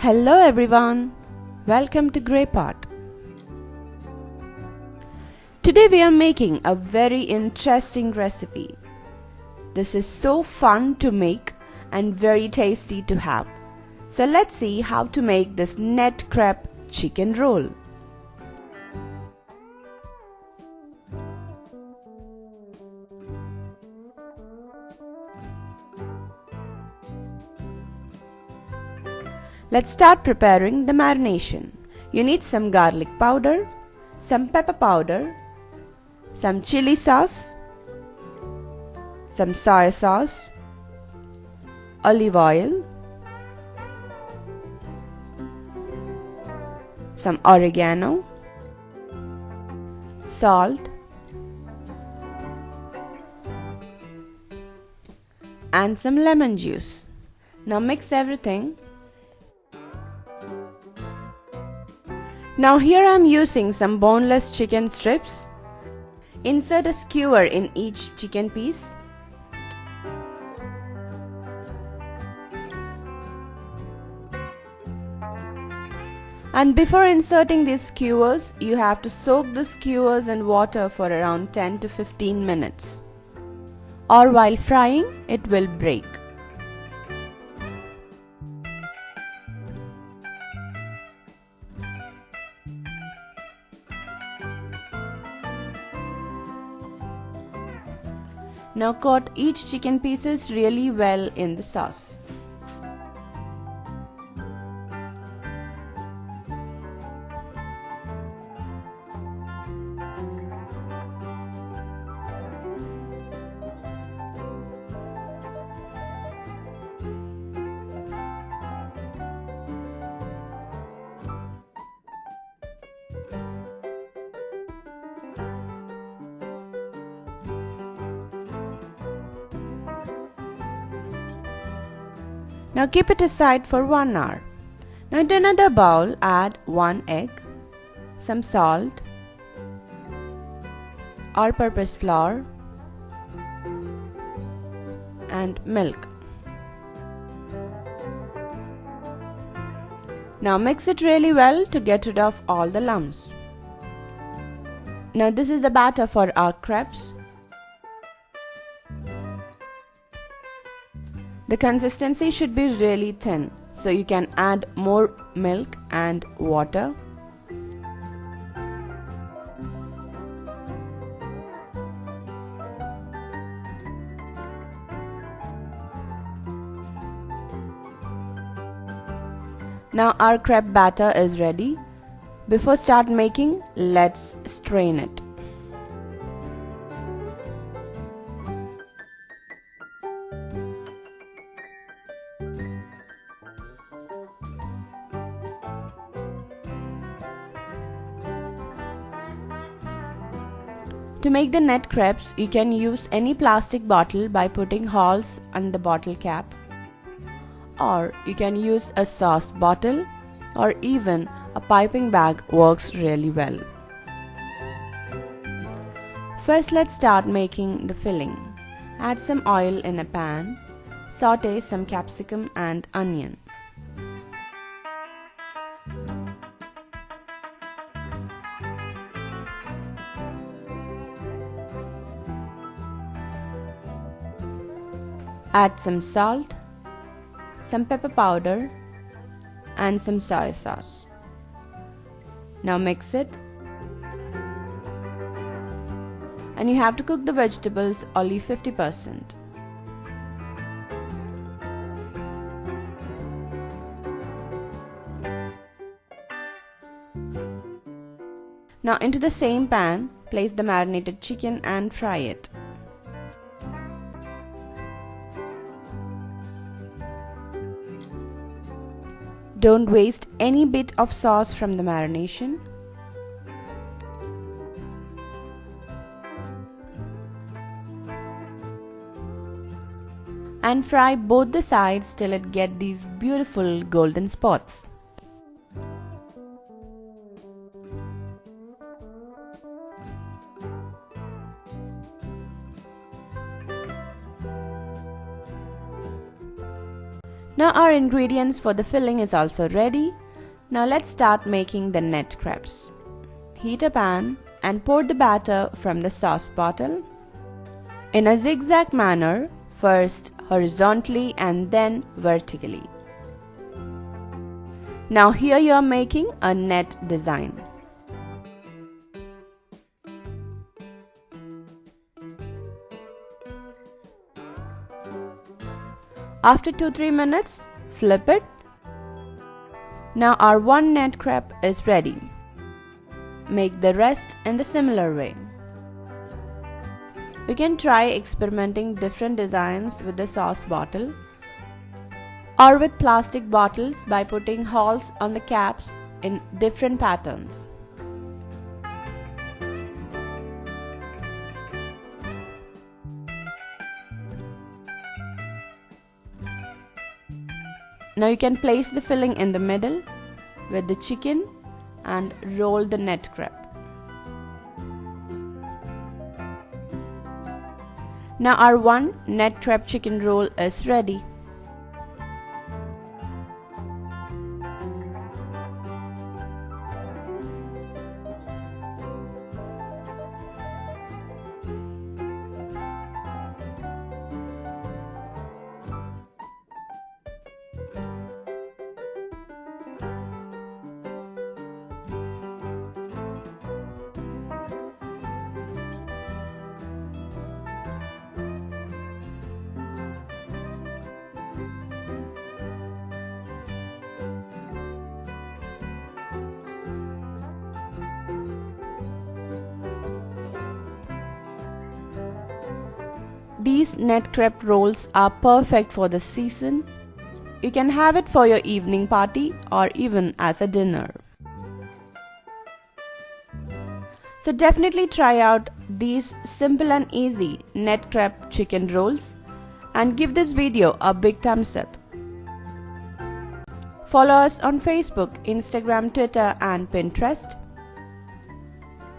Hello everyone, welcome to GreyPot. Today we are making a very interesting recipe. This is so fun to make and very tasty to have. So let's see how to make this net crepe chicken roll. Let's start preparing the marination. You need some garlic powder, some pepper powder, some chili sauce, some soy sauce, olive oil, some oregano, salt, and some lemon juice. Now mix everything. Now here I am using some boneless chicken strips. Insert a skewer in each chicken piece. And before inserting these skewers, you have to soak the skewers in water for around 10 to 15 minutes. Or while frying, it will break. Now coat each chicken pieces really well in the sauce. Now keep it aside for 1 hour. Now in another bowl add 1 egg, some salt, all-purpose flour and milk. Now mix it really well to get rid of all the lumps. Now this is the batter for our crepes. The consistency should be really thin, so you can add more milk and water. Now our crepe batter is ready. Before start making, let's strain it. To make the net crepes, you can use any plastic bottle by putting holes on the bottle cap, or you can use a sauce bottle, or even a piping bag works really well. First let's start making the filling. Add some oil in a pan, saute some capsicum and onion. Add some salt, some pepper powder and some soy sauce. Now mix it. And you have to cook the vegetables only 50%. Now into the same pan, place the marinated chicken and fry it. Don't waste any bit of sauce from the marination. And fry both the sides till it gets these beautiful golden spots. Now our ingredients for the filling is also ready. Now let's start making the net crepes. Heat a pan and pour the batter from the sauce bottle in a zigzag manner, first horizontally and then vertically. Now here you are making a net design. After 2-3 minutes, flip it. Now our one net crepe is ready. Make the rest in the similar way. You can try experimenting different designs with the sauce bottle or with plastic bottles by putting holes on the caps in different patterns. Now you can place the filling in the middle with the chicken and roll the net crepe. Now our one net crepe chicken roll is ready. These net crepe rolls are perfect for the season. You can have it for your evening party or even as a dinner. So definitely try out these simple and easy net crepe chicken rolls and give this video a big thumbs up. Follow us on Facebook, Instagram, Twitter and Pinterest.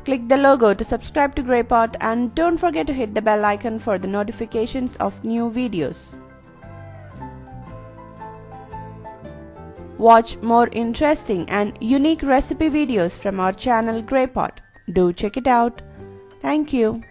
Click the logo to subscribe to GreyPot and don't forget to hit the bell icon for the notifications of new videos. Watch more interesting and unique recipe videos from our channel GreyPot. Do check it out. Thank you.